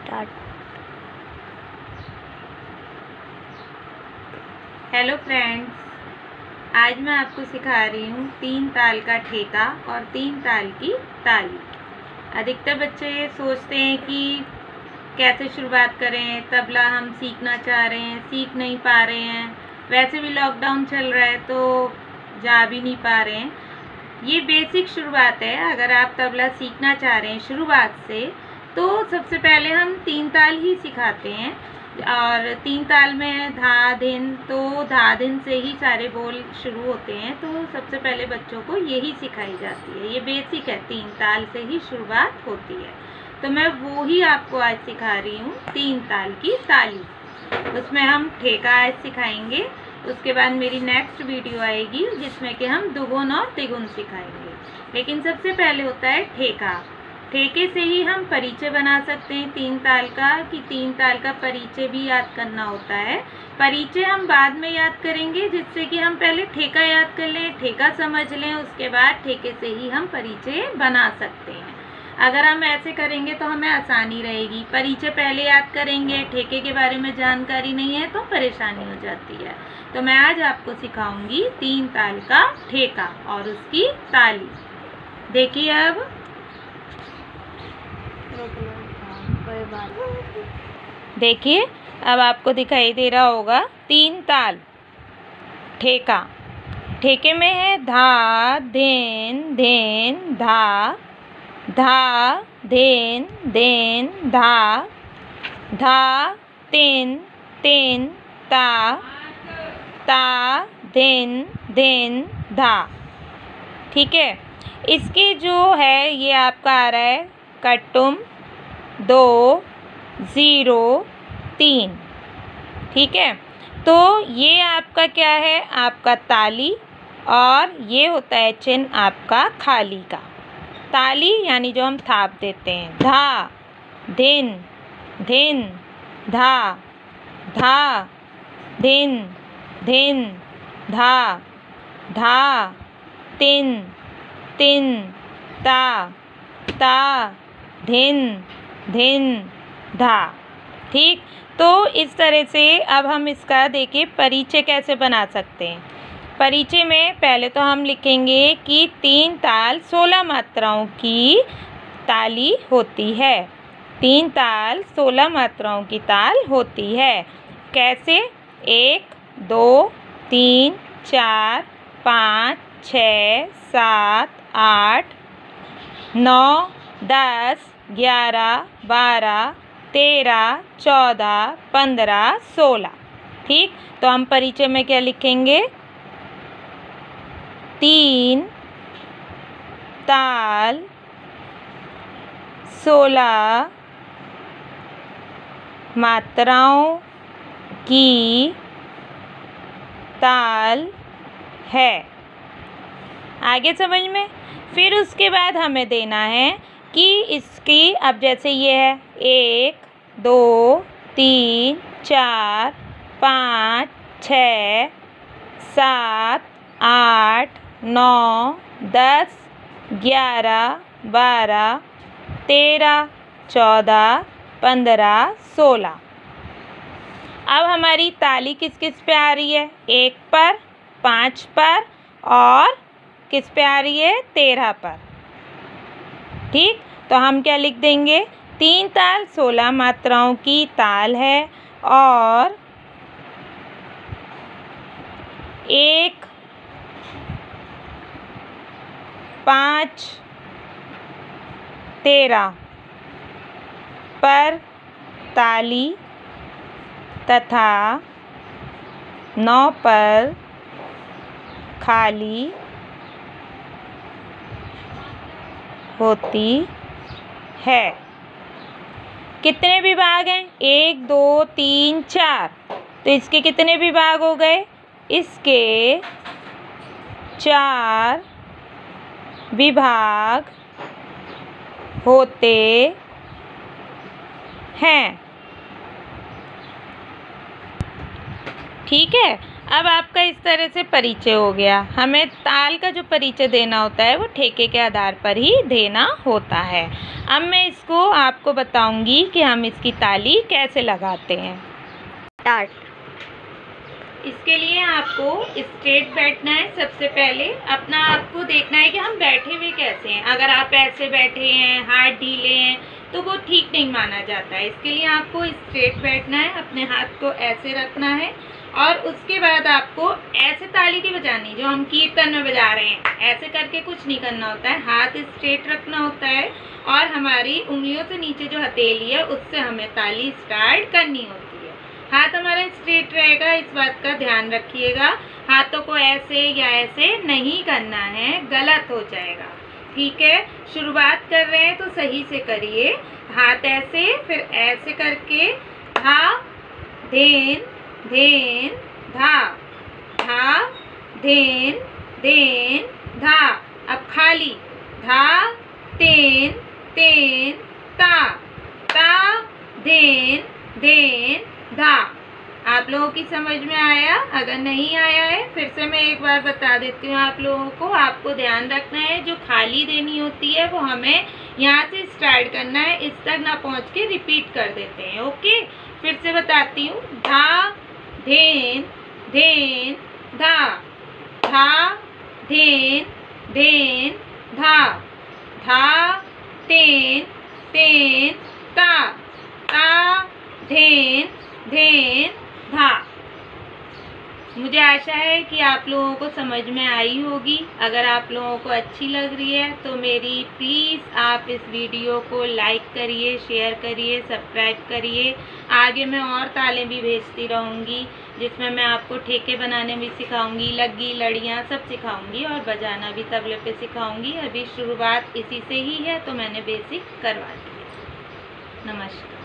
Start. Hello friends, आज मैं आपको सिखा रही हूँ 3 ताल का ठेका और 3 ताल की ताली। अधिकतर बच्चे सोचते हैं कि कैसे शुरुआत करें, तबला हम सीखना चाह रहे हैं, सीख नहीं पा रहे हैं, वैसे भी लॉकडाउन चल रहा है तो जा भी नहीं पा रहे हैं। ये बेसिक शुरुआत है। अगर आप तबला सीखना चाह रहे हैं शुरुआत से तो सबसे पहले हम 3 ताल ही सिखाते हैं और 3 ताल में धा धिन, तो धा धिन से ही सारे बोल शुरू होते हैं, तो सबसे पहले बच्चों को यही सिखाई जाती है। ये बेसिक है, 3 ताल से ही शुरुआत होती है। तो मैं वो ही आपको आज सिखा रही हूँ, 3 ताल की ताली। उसमें हम ठेका आज सिखाएंगे, उसके बाद मेरी नेक्स्ट वीडियो आएगी जिसमें कि हम दुगुन और तिगुन सिखाएंगे। लेकिन सबसे पहले होता है ठेका। ठेके से ही हम परिचय बना सकते हैं 3 ताल का, कि 3 ताल का परिचय भी याद करना होता है। परिचय हम बाद में याद करेंगे, जिससे कि हम पहले ठेका याद कर लें, ठेका समझ लें, उसके बाद ठेके से ही हम परिचय बना सकते हैं। अगर हम ऐसे करेंगे तो हमें आसानी रहेगी। परिचय पहले याद करेंगे, ठेके के बारे में जानकारी नहीं है तो परेशानी हो जाती है। तो मैं आज आपको सिखाऊंगी 3 ताल का ठेका और उसकी ताली। देखिए, अब देखिए, अब आपको दिखाई दे रहा होगा 3 ताल ठेका। ठेके में है धा धिन धिन धा, धा धिन धिन धा, धा तिन तिन ता, ता धिन धिन धा। ठीक है। इसके जो है ये आपका आ रहा है कट्टुम 2 0 3। ठीक है। तो ये आपका क्या है, आपका ताली, और ये होता है चिन्ह आपका खाली का। ताली यानी जो हम थाप देते हैं, धा धिन धिन धा, धा धिन धिन धा, धा तिन तिन ता, ता धिन धिन धा। ठीक। तो इस तरह से अब हम इसका देखिए परिचय कैसे बना सकते हैं। परिचय में पहले तो हम लिखेंगे कि 3 ताल 16 मात्राओं की ताली होती है। 3 ताल 16 मात्राओं की ताल होती है। कैसे? 1 2 3 4 5 6 7 8 9 10 11 12 13 14 15 16। ठीक। तो हम परिचय में क्या लिखेंगे? 3 ताल 16 मात्राओं की ताल है। आगे समझ में? फिर उसके बाद हमें देना है कि इसकी, अब जैसे ये है 1 2 3 4 5 6 7 8 9 10 11 12 13 14 15 16। अब हमारी ताली किस किस पे आ रही है? 1 पर, 5 पर और किस पे आ रही है? 13 पर। ठीक। तो हम क्या लिख देंगे? 3 ताल 16 मात्राओं की ताल है और 1 5 13 पर ताली तथा 9 पर खाली होती है। कितने विभाग हैं? 1 2 3 4। तो इसके कितने विभाग हो गए? इसके 4 विभाग होते हैं। ठीक है। अब आपका इस तरह से परिचय हो गया। हमें ताल का जो परिचय देना होता है वो ठेके के आधार पर ही देना होता है। अब मैं इसको आपको बताऊंगी कि हम इसकी ताली कैसे लगाते हैं। स्टार्ट। इसके लिए आपको स्ट्रेट बैठना है। सबसे पहले अपना आपको देखना है कि हम बैठे हुए कैसे हैं। अगर आप ऐसे बैठे हैं, हाथ ढीले हैं, तो वो ठीक नहीं माना जाता है। इसके लिए आपको स्ट्रेट बैठना है, अपने हाथ को ऐसे रखना है और उसके बाद आपको ऐसे ताली नहीं बजानी जो हम कीर्तन में बजा रहे हैं। ऐसे करके कुछ नहीं करना होता है, हाथ स्ट्रेट रखना होता है और हमारी उंगलियों से नीचे जो हथेली है उससे हमें ताली स्टार्ट करनी होती है। हाथ हमारा स्ट्रेट रहेगा, इस बात का ध्यान रखिएगा। हाथों को ऐसे या ऐसे नहीं करना है, गलत हो जाएगा। ठीक है, शुरुआत कर रहे हैं तो सही से करिए। हाथ ऐसे, फिर ऐसे करके धा धेन धेन धा, धा धेन धेन धा। अब खाली धा तेन तेन ता, ता धेन धेन धा। आप लोगों की समझ में आया? अगर नहीं आया है फिर से मैं एक बार बता देती हूँ आप लोगों को। आपको ध्यान रखना है, जो खाली देनी होती है वो हमें यहाँ से स्टार्ट करना है, इस तक ना पहुँच के रिपीट कर देते हैं। ओके, फिर से बताती हूँ। धा धेन धेन धा, धा धेन धेन धा, धा तेन तेन ता, ता धेन धेन धा। मुझे आशा है कि आप लोगों को समझ में आई होगी। अगर आप लोगों को अच्छी लग रही है तो मेरी प्लीज़ आप इस वीडियो को लाइक करिए, शेयर करिए, सब्सक्राइब करिए। आगे मैं और तालें भी भेजती रहूँगी जिसमें मैं आपको ठेके बनाने भी सिखाऊंगी, लग्गी, लड़ियाँ सब सिखाऊंगी और बजाना भी तबले पे सिखाऊंगी। अभी शुरुआत इसी से ही है तो मैंने बेसिक करवा दी है। नमस्कार।